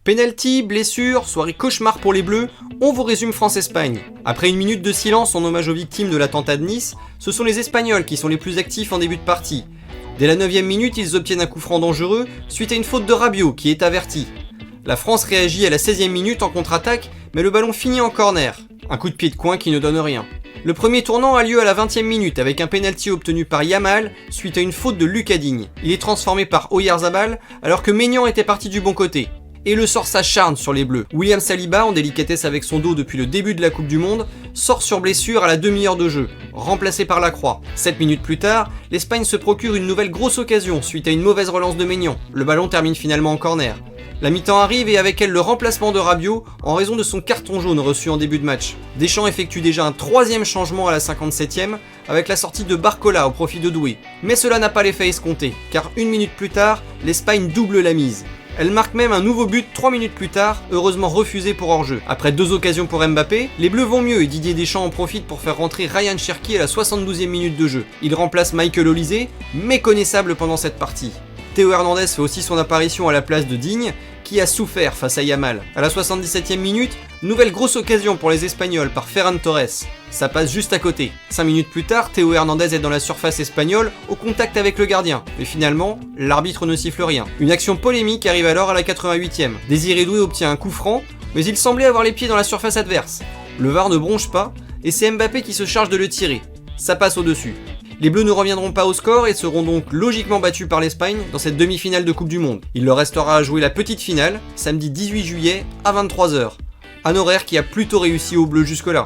Penalty, blessure, soirée cauchemar pour les Bleus, on vous résume France-Espagne. Après une minute de silence en hommage aux victimes de l'attentat de Nice, ce sont les Espagnols qui sont les plus actifs en début de partie. Dès la 9ème minute, ils obtiennent un coup franc dangereux, suite à une faute de Rabiot qui est averti. La France réagit à la 16ème minute en contre-attaque, mais le ballon finit en corner. Un coup de pied de coin qui ne donne rien. Le premier tournant a lieu à la 20ème minute avec un penalty obtenu par Yamal suite à une faute de Lucas Digne. Il est transformé par Oyarzabal alors que Maignan était parti du bon côté. Et le sort s'acharne sur les Bleus. William Saliba, en délicatesse avec son dos depuis le début de la Coupe du Monde, sort sur blessure à la demi-heure de jeu, remplacé par Lacroix. 7 minutes plus tard, l'Espagne se procure une nouvelle grosse occasion suite à une mauvaise relance de Maignan. Le ballon termine finalement en corner. La mi-temps arrive et avec elle le remplacement de Rabiot en raison de son carton jaune reçu en début de match. Deschamps effectue déjà un 3ème changement à la 57ème avec la sortie de Barcola au profit de Doué. Mais cela n'a pas l'effet escompté, car une minute plus tard, l'Espagne double la mise. Elle marque même un nouveau but 3 minutes plus tard, heureusement refusé pour hors-jeu. Après 2 occasions pour Mbappé, les Bleus vont mieux et Didier Deschamps en profite pour faire rentrer Ryan Cherki à la 72ème minute de jeu. Il remplace Michael Olise, méconnaissable pendant cette partie. Théo Hernandez fait aussi son apparition à la place de Digne, qui a souffert face à Yamal. À la 77ème minute, nouvelle grosse occasion pour les Espagnols par Ferran Torres. Ça passe juste à côté. 5 minutes plus tard, Théo Hernandez est dans la surface espagnole, au contact avec le gardien. Mais finalement, l'arbitre ne siffle rien. Une action polémique arrive alors à la 88ème. Désiré Doué obtient un coup franc, mais il semblait avoir les pieds dans la surface adverse. Le VAR ne bronche pas, et c'est Mbappé qui se charge de le tirer. Ça passe au-dessus. Les Bleus ne reviendront pas au score et seront donc logiquement battus par l'Espagne dans cette demi-finale de Coupe du Monde. Il leur restera à jouer la petite finale, samedi 18 juillet à 23h. Un horaire qui a plutôt réussi aux Bleus jusque-là.